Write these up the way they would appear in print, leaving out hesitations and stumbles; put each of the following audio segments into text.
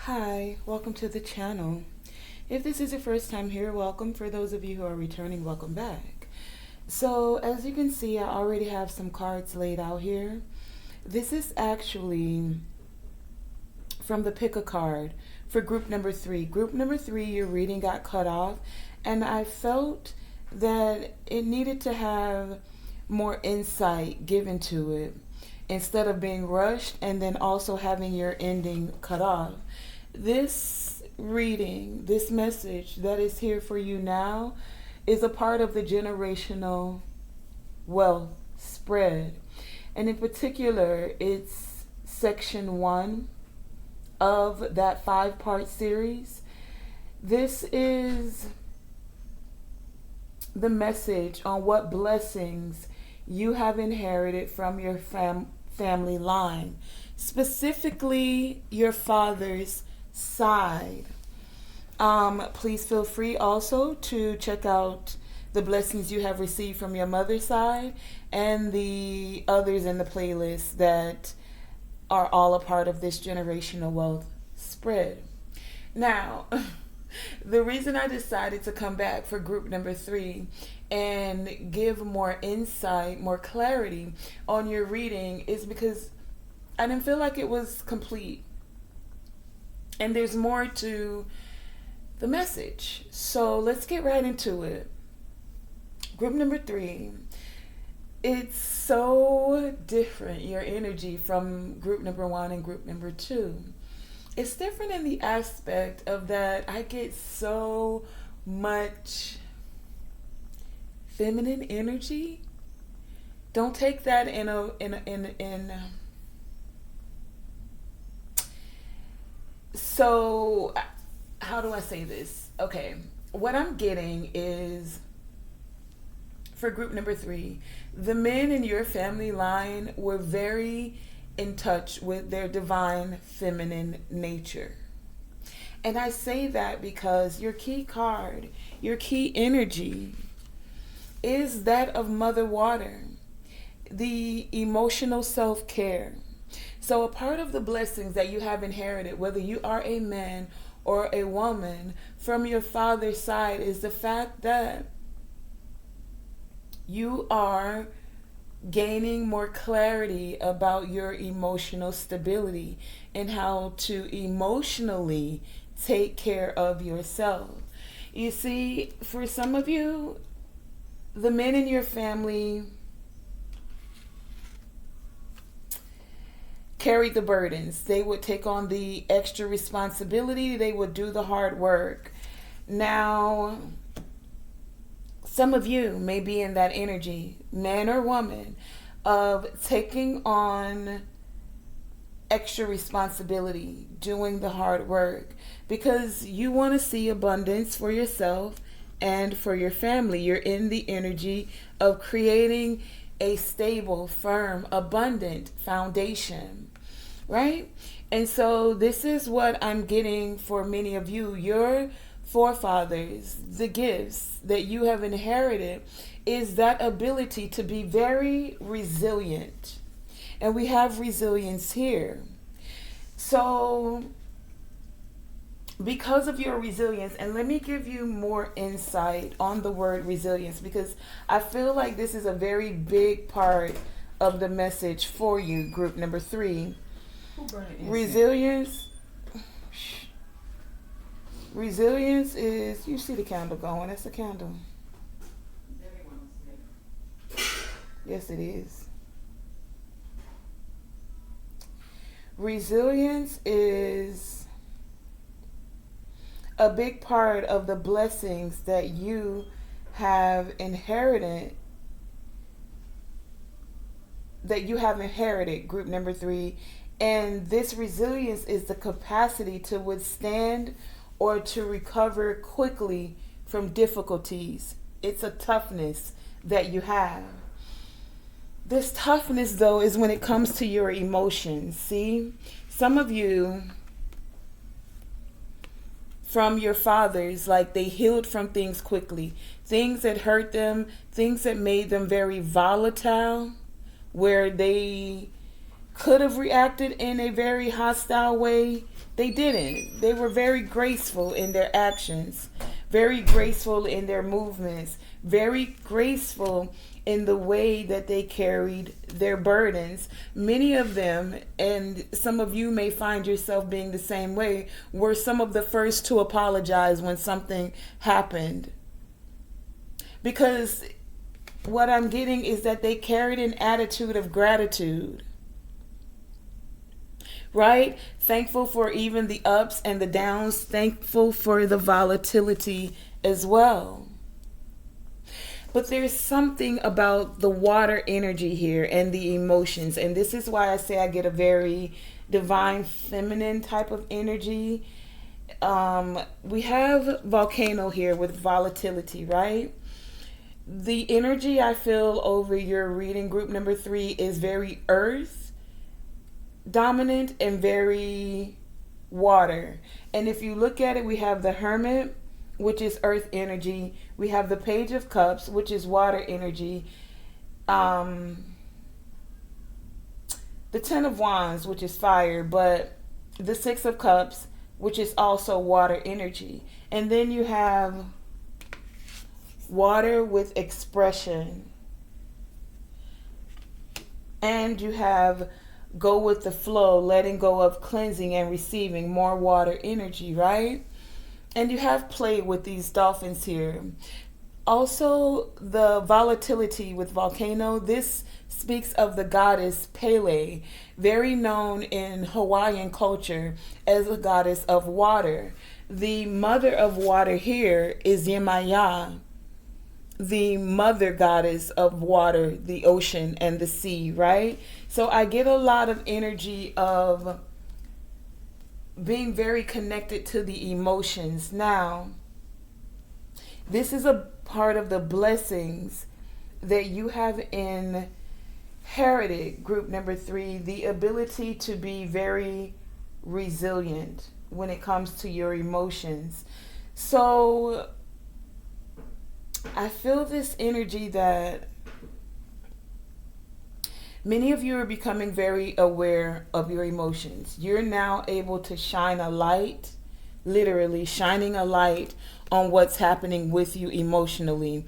Hi, welcome to the channel. If this is your first time here, welcome. For those of you who are returning, welcome back. So as you can see, I already have some cards laid out here. This is actually from the pick a card for group number 3. Group number 3, your reading got cut off, and I felt that it needed to have more insight given to it instead of being rushed and then also having your ending cut off. This reading, this message that is here for you now, is a part of the generational wealth spread. And in particular, it's section 1 of that 5-part series. This is the message on what blessings you have inherited from your family line, specifically your father's side. Please feel free also to check out the blessings you have received from your mother's side and the others in the playlist that are all a part of this generational wealth spread. Now, the reason I decided to come back for group number 3 and give more insight, more clarity on your reading is because I didn't feel like it was complete. And there's more to the message. So let's get right into it. Group number 3. It's so different, your energy, from group number 1 and group number 2. It's different in the aspect of that I get so much feminine energy. Don't take that so how do I say this? Okay, what I'm getting is, for group number 3, the men in your family line were very in touch with their divine feminine nature. And I say that because your key card, your key energy, is that of Mother Water, the emotional self-care. So a part of the blessings that you have inherited, whether you are a man or a woman, from your father's side, is the fact that you are gaining more clarity about your emotional stability and how to emotionally take care of yourself. You see, for some of you, the men in your family carried the burdens. They would take on the extra responsibility. They would do the hard work. Now, some of you may be in that energy, man or woman, of taking on extra responsibility, doing the hard work, because you want to see abundance for yourself and for your family. You're in the energy of creating a stable, firm, abundant foundation, right? And so this is what I'm getting for many of you. Your forefathers, the gifts that you have inherited, is that ability to be very resilient. And we have resilience here. So because of your resilience, and let me give you more insight on the word resilience, because I feel like this is a very big part of the message for you, group number 3. Resilience. Resilience is, you see the candle going, that's a candle. Yes, it is. Resilience is a big part of the blessings that you have inherited, group number 3. And this resilience is the capacity to withstand or to recover quickly from difficulties. It's a toughness that you have. This toughness, though, is when it comes to your emotions. See, some of you from your fathers, like, they healed from things quickly. Things that hurt them, things that made them very volatile, where they could have reacted in a very hostile way, They didn't. They were very graceful in their actions, very graceful in their movements, very graceful in the way that they carried their burdens. Many of them, and some of you may find yourself being the same way, were some of the first to apologize when something happened. Because what I'm getting is that they carried an attitude of gratitude. Right? Thankful for even the ups and the downs, thankful for the volatility as well. But there's something about the water energy here and the emotions. And this is why I say I get a very divine feminine type of energy. We have volcano here with volatility, right? The energy I feel over your reading group number 3 is very earth dominant and very water. And if you look at it, we have the Hermit, which is earth energy. We have the Page of Cups, which is water energy. The Ten of Wands, which is fire, but the Six of Cups, which is also water energy. And then you have water with expression. And you have go with the flow, letting go of cleansing and receiving, more water energy, right? And you have play with these dolphins here. Also, the volatility with volcano, this speaks of the goddess Pele, very known in Hawaiian culture as a goddess of water. The mother of water here is Yemaya, the mother goddess of water, the ocean and the sea, right? So I get a lot of energy of being very connected to the emotions. Now, this is a part of the blessings that you have inherited, group number 3, the ability to be very resilient when it comes to your emotions. So I feel this energy that many of you are becoming very aware of your emotions. You're now able to shine a light, literally shining a light on what's happening with you emotionally.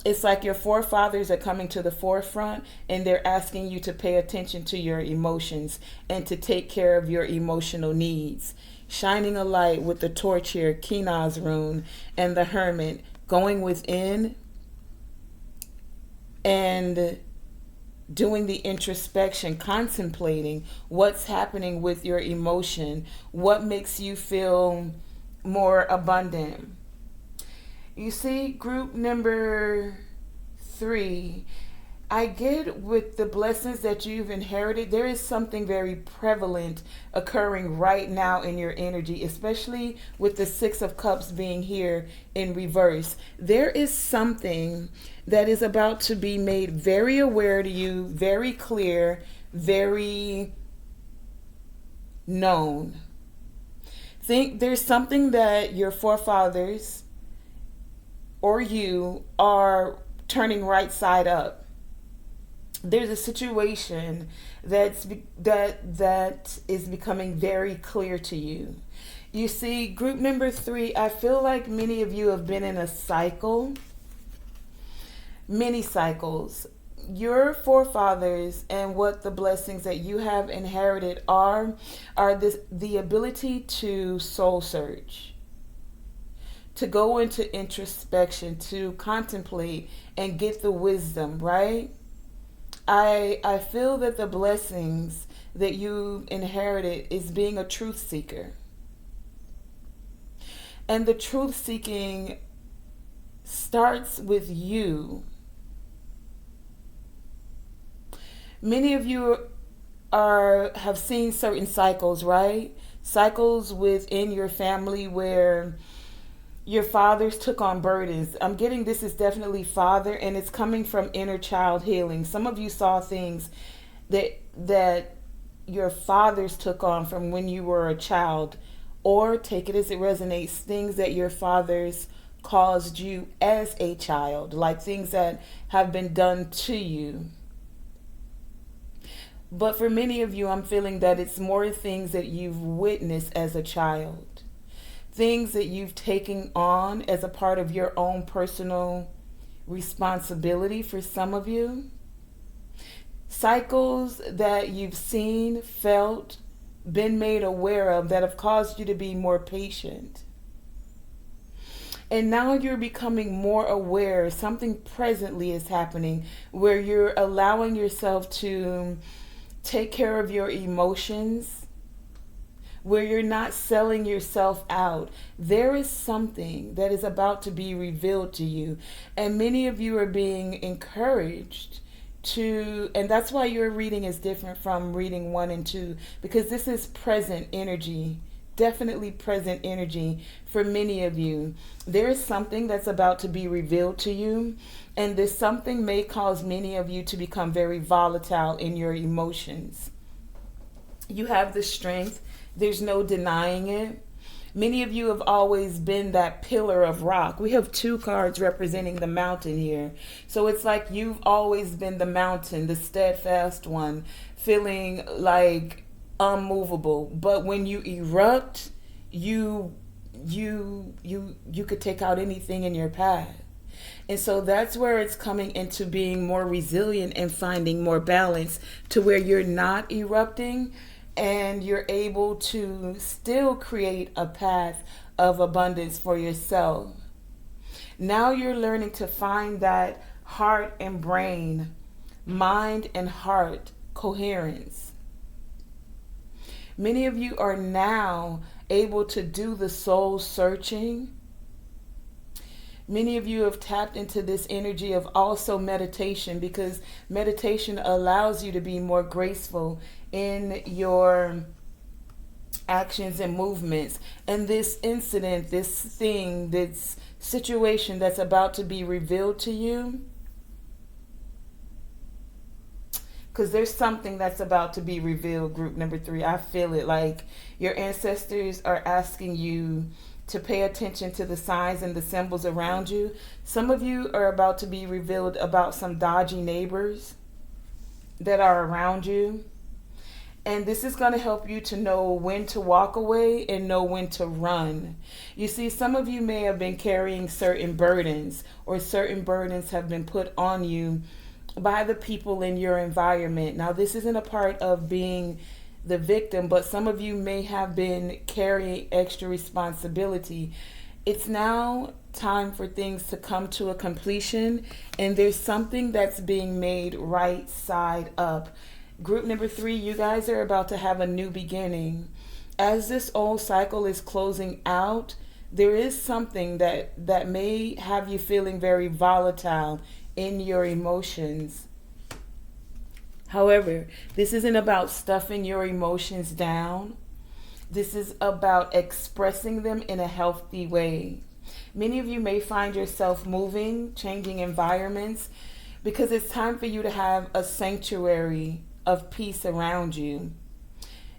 It's like your forefathers are coming to the forefront and they're asking you to pay attention to your emotions and to take care of your emotional needs. Shining a light with the torch here, Kina's rune, and the Hermit, going within and doing the introspection, contemplating what's happening with your emotion, what makes you feel more abundant. You see, group number 3, I get with the blessings that you've inherited, there is something very prevalent occurring right now in your energy, especially with the Six of Cups being here in reverse. There is something that is about to be made very aware to you, very clear, very known. Think there's something that your forefathers or you are turning right side up. There's a situation that is becoming very clear to you. You see, group number 3, I feel like many of you have been in a cycle, many cycles. Your forefathers and what the blessings that you have inherited are the ability to soul search, to go into introspection, to contemplate and get the wisdom, right? I feel that the blessings that you inherited is being a truth seeker. And the truth seeking starts with you. Many of you have seen certain cycles, right? Cycles within your family where your fathers took on burdens. I'm getting this is definitely father, and it's coming from inner child healing. Some of you saw things that your fathers took on from when you were a child, or take it as it resonates, things that your fathers caused you as a child, like things that have been done to you. But for many of you, I'm feeling that it's more things that you've witnessed as a child, things that you've taken on as a part of your own personal responsibility for some of you. Cycles that you've seen, felt, been made aware of that have caused you to be more patient. And now you're becoming more aware. Something presently is happening where you're allowing yourself to take care of your emotions, where you're not selling yourself out. There is something that is about to be revealed to you. And many of you are being encouraged to, and that's why your reading is different from reading 1 and 2, because this is present energy. Definitely present energy for many of you. There is something that's about to be revealed to you, and this something may cause many of you to become very volatile in your emotions. You have the strength. There's no denying it. Many of you have always been that pillar of rock. We have 2 cards representing the mountain here. So it's like you've always been the mountain, the steadfast one, feeling like unmovable. But when you erupt, you could take out anything in your path. And so that's where it's coming into being more resilient and finding more balance to where you're not erupting and you're able to still create a path of abundance for yourself. Now you're learning to find that heart and brain, mind and heart coherence. Many of you are now able to do the soul searching. Many of you have tapped into this energy of also meditation, because meditation allows you to be more graceful in your actions and movements. And this incident, this thing, this situation that's about to be revealed to you, because there's something that's about to be revealed, group number 3. I feel it, like your ancestors are asking you to pay attention to the signs and the symbols around you. Some of you are about to be revealed about some dodgy neighbors that are around you. And this is going to help you to know when to walk away and know when to run. You see, some of you may have been carrying certain burdens, or certain burdens have been put on you by the people in your environment. Now, this isn't a part of being the victim, but some of you may have been carrying extra responsibility. It's now time for things to come to a completion, and there's something that's being made right side up. Group number 3, you guys are about to have a new beginning. As this old cycle is closing out, there is something that may have you feeling very volatile in your emotions. However, this isn't about stuffing your emotions down. This is about expressing them in a healthy way. Many of you may find yourself moving, changing environments, because it's time for you to have a sanctuary of peace around you.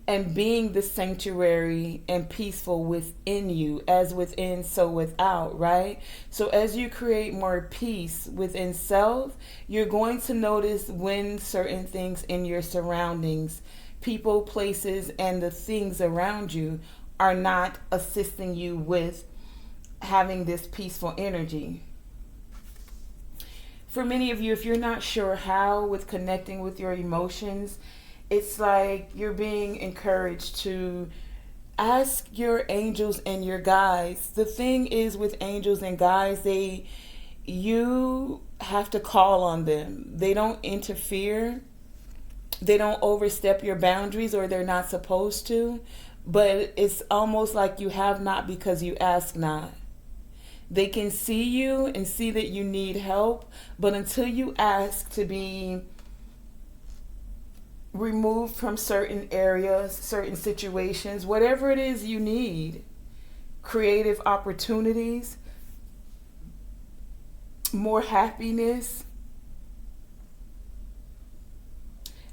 And being the sanctuary and peaceful within you, as within, so without, right? So as you create more peace within self, you're going to notice when certain things in your surroundings, people, places, and the things around you are not assisting you with having this peaceful energy. For many of you, if you're not sure how with connecting with your emotions, it's like you're being encouraged to ask your angels and your guides. The thing is with angels and guides, you have to call on them. They don't interfere. They don't overstep your boundaries, or they're not supposed to. But it's almost like you have not because you ask not. They can see you and see that you need help, but until you ask to be removed from certain areas, certain situations, whatever it is you need, creative opportunities, more happiness,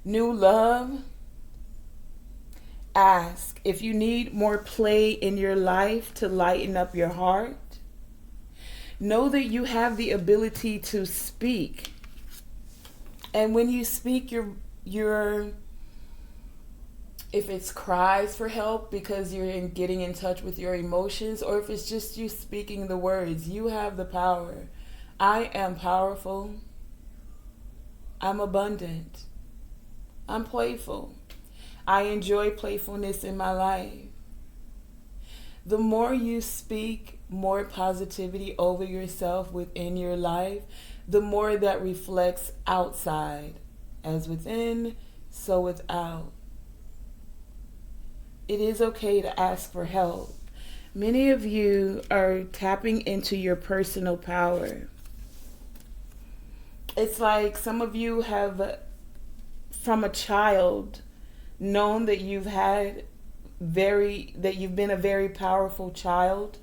new love, ask. If you need more play in your life to lighten up your heart, know that you have the ability to speak. And when you speak, you're If it's cries for help because you're getting in touch with your emotions, or if it's just you speaking the words, you have the power. I am powerful. I'm abundant. I'm playful. I enjoy playfulness in my life. The more you speak more positivity over yourself within your life, the more that reflects outside. As within, so without. It is okay to ask for help. Many of you are tapping into your personal power. It's like some of you have, from a child, known that you've been a very powerful child.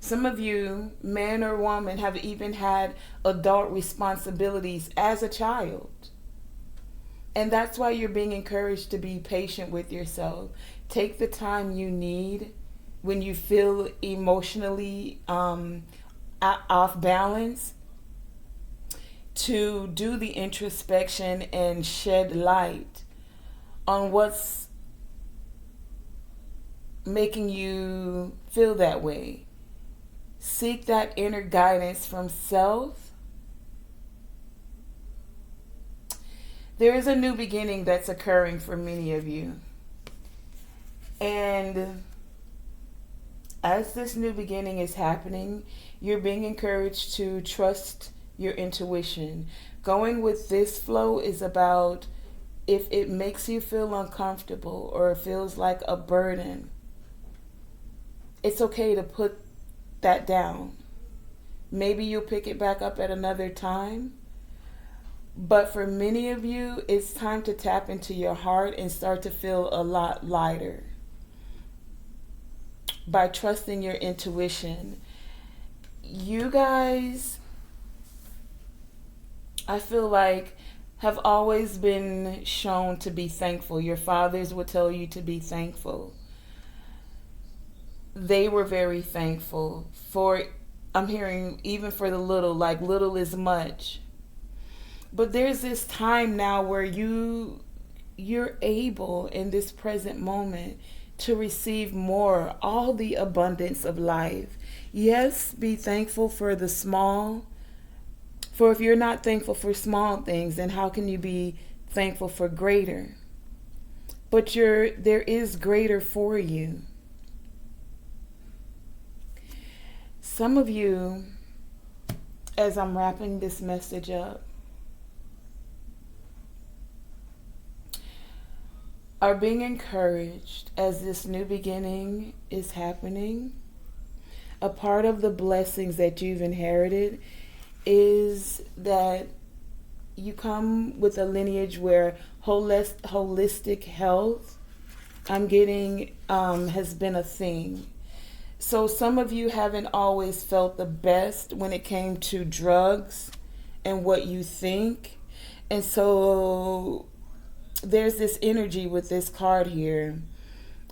Some of you, man or woman, have even had adult responsibilities as a child. And that's why you're being encouraged to be patient with yourself. Take the time you need when you feel emotionally off balance to do the introspection and shed light on what's making you feel that way. Seek that inner guidance from self. There is a new beginning that's occurring for many of you. And as this new beginning is happening, you're being encouraged to trust your intuition. Going with this flow is about, if it makes you feel uncomfortable or it feels like a burden, it's okay to put that down. Maybe you'll pick it back up at another time. But for many of you, it's time to tap into your heart and start to feel a lot lighter by trusting your intuition. You guys, I feel like, have always been shown to be thankful. Your fathers would tell you to be thankful. They were very thankful for, I'm hearing, even for the little, like little is much. But there's this time now where you're able in this present moment to receive more, all the abundance of life. Yes, be thankful for the small. For if you're not thankful for small things, then how can you be thankful for greater? But there is greater for you. Some of you, as I'm wrapping this message up, are being encouraged as this new beginning is happening. A part of the blessings that you've inherited is that you come with a lineage where holistic health, I'm getting, has been a thing. So some of you haven't always felt the best when it came to drugs and what you think. And so there's this energy with this card here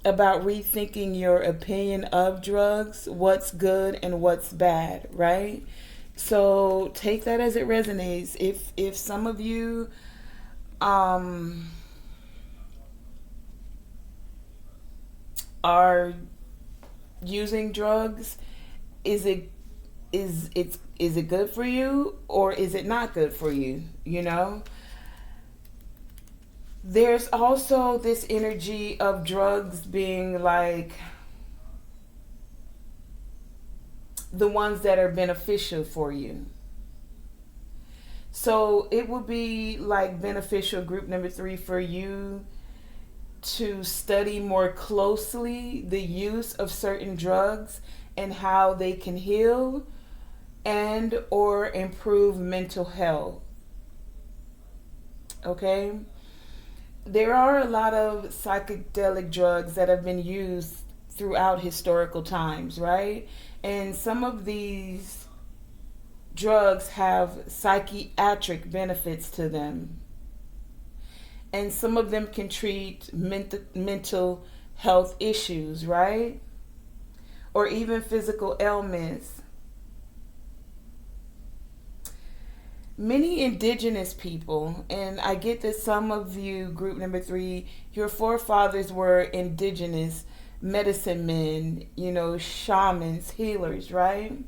about rethinking your opinion of drugs, what's good and what's bad, right? So take that as it resonates. If some of you are using drugs, is it good for you or is it not good for you? You know? There's also this energy of drugs being like the ones that are beneficial for you. So it would be like beneficial, group number 3, for you to study more closely the use of certain drugs and how they can heal and or improve mental health. Okay? There are a lot of psychedelic drugs that have been used throughout historical times, right? And some of these drugs have psychiatric benefits to them. And some of them can treat mental health issues, right? Or even physical ailments. Many indigenous people, and I get that some of you, group number 3, your forefathers were indigenous medicine men, shamans, healers, right?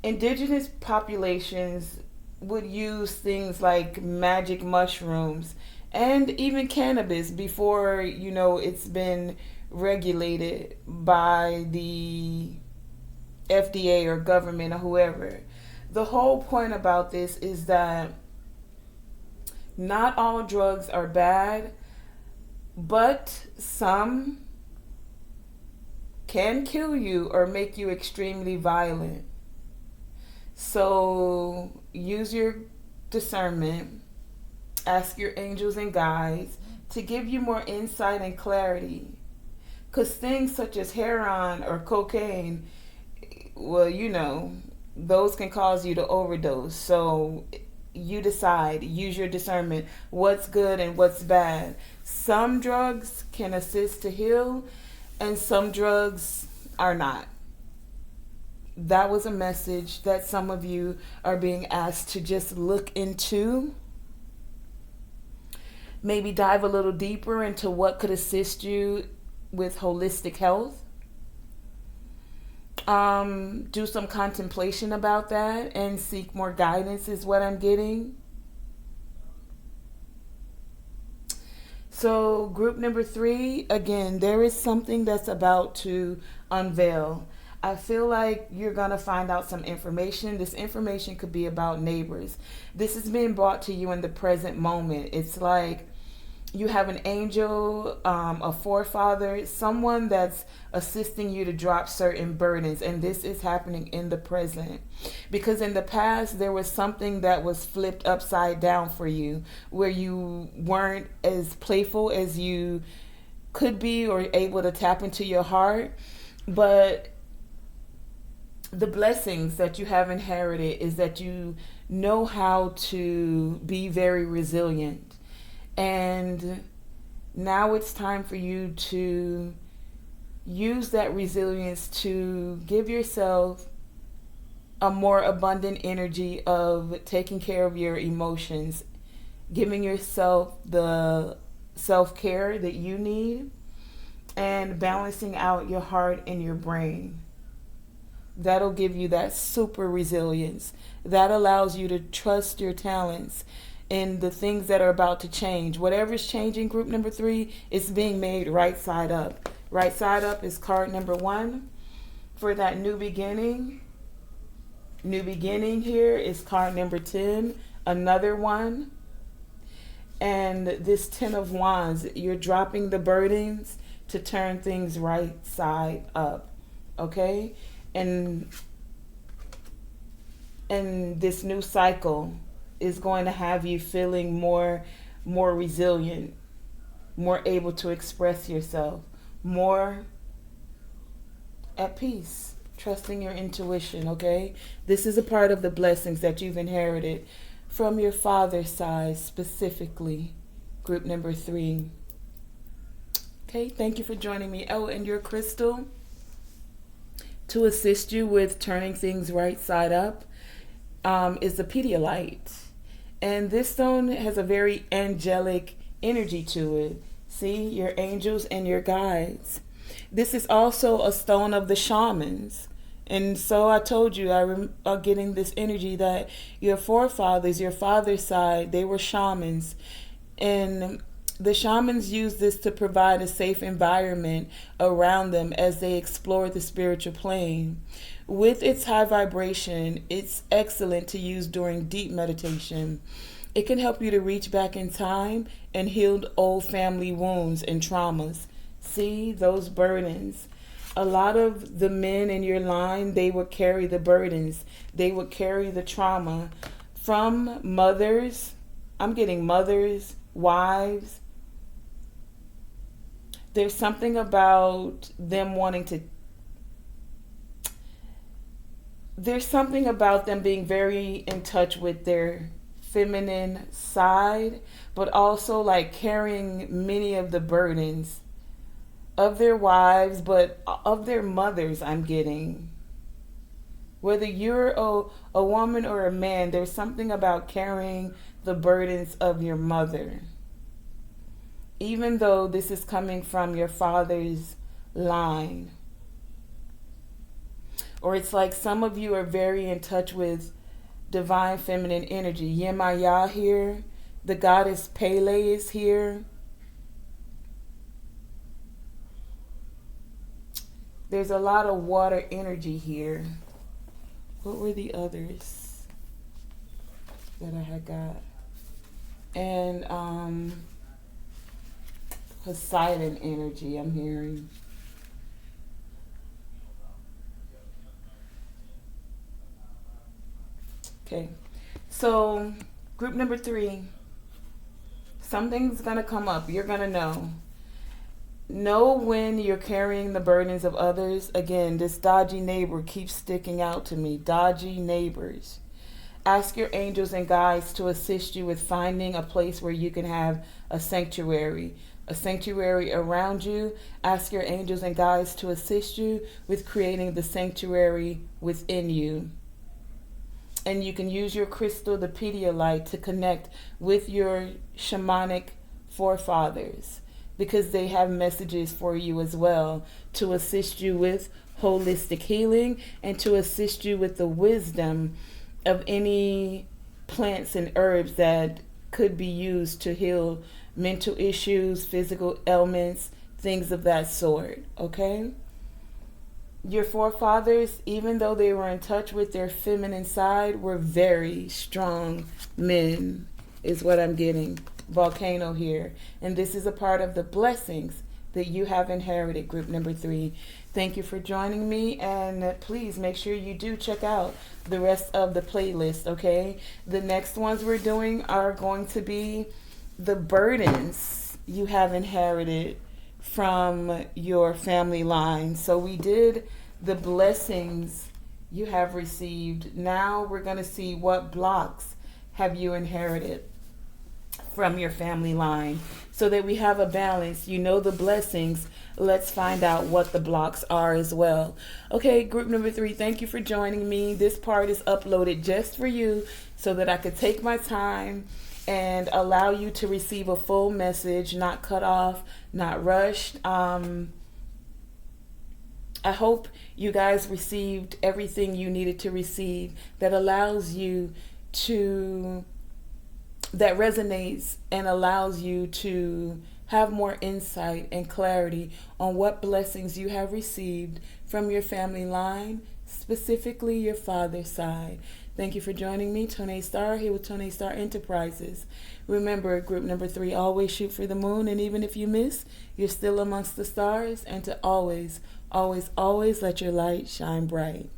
Indigenous populations would use things like magic mushrooms and even cannabis before, it's been regulated by the FDA or government or whoever. The whole point about this is that not all drugs are bad, but some can kill you or make you extremely violent. So use your discernment, ask your angels and guides to give you more insight and clarity. Because things such as heroin or cocaine, well, those can cause you to overdose. So you decide, use your discernment, what's good and what's bad. Some drugs can assist to heal, and some drugs are not. That was a message that some of you are being asked to just look into. Maybe dive a little deeper into what could assist you with holistic health. Do some contemplation about that and seek more guidance is what I'm getting. So group number 3, again, there is something that's about to unveil. I feel like you're going to find out some information. This information could be about neighbors. This is being brought to you in the present moment. It's like you have an angel, a forefather, someone that's assisting you to drop certain burdens. And this is happening in the present. Because in the past, there was something that was flipped upside down for you, where you weren't as playful as you could be or able to tap into your heart. But the blessings that you have inherited is that you know how to be very resilient. And now it's time for you to use that resilience to give yourself a more abundant energy of taking care of your emotions, giving yourself the self-care that you need, and balancing out your heart and your brain. That'll give you that super resilience. That allows you to trust your talents in the things that are about to change. Whatever's changing, group number 3, is being made right side up. Right side up is card number 1 for that new beginning. New beginning here is card number 10, another one. And this 10 of Wands, you're dropping the burdens to turn things right side up. Okay? And this new cycle is going to have you feeling more resilient, more able to express yourself, more at peace, trusting your intuition, okay? This is a part of the blessings that you've inherited from your father's side, specifically, group number 3. Okay, thank you for joining me. Oh, and your crystal to assist you with turning things right side up is the Pedialyte. And this stone has a very angelic energy to it. See, your angels and your guides. This is also a stone of the shamans. And so I told you, I'm getting this energy that your forefathers, your father's side, they were shamans. And the shamans use this to provide a safe environment around them as they explore the spiritual plane. With its high vibration, it's excellent to use during deep meditation. It can help you to reach back in time and heal old family wounds and traumas. See, those burdens. A lot of the men in your line, they would carry the burdens. They would carry the trauma from mothers. I'm getting mothers, wives. There's something about them wanting to... There's something about them being very in touch with their feminine side, but also like carrying many of the burdens of their wives, but of their mothers, I'm getting. Whether you're a woman or a man, there's something about carrying the burdens of your mother. Even though this is coming from your father's line. Or it's like some of you are very in touch with divine feminine energy. Yemaya here. The goddess Pele is here. There's a lot of water energy here. What were the others that I had got? And Poseidon energy I'm hearing. Okay, so group number 3, something's gonna come up. You're gonna know when you're carrying the burdens of others. Again, this dodgy neighbor keeps sticking out to me. Dodgy neighbors. Ask your angels and guides to assist you with finding a place where you can have a sanctuary around you. Ask your angels and guides to assist you with creating the sanctuary within you. And you can use your crystal, the Pedialyte, to connect with your shamanic forefathers, because they have messages for you as well to assist you with holistic healing and to assist you with the wisdom of any plants and herbs that could be used to heal mental issues, physical ailments, things of that sort, okay? Your forefathers, even though they were in touch with their feminine side, were very strong men, is what I'm getting. Volcano here. And this is a part of the blessings that you have inherited, group number 3. Thank you for joining me, and please make sure you do check out the rest of the playlist, okay? The next ones we're doing are going to be the burdens you have inherited from your family line. So we did the blessings you have received. Now we're going to see what blocks have you inherited from your family line, so that we have a balance. You know the blessings. Let's find out what the blocks are as well. Okay, group number 3, thank you for joining me. This part is uploaded just for you so that I could take my time and allow you to receive a full message, not cut off, not rushed. I hope you guys received everything you needed to receive that allows you to, that resonates and allows you to have more insight and clarity on what blessings you have received from your family line, specifically your father's side. Thank you for joining me, Tonae Star, here with Tonae Star Enterprises. Remember, group number 3, always shoot for the moon, and even if you miss, you're still amongst the stars, and to always, always, always let your light shine bright.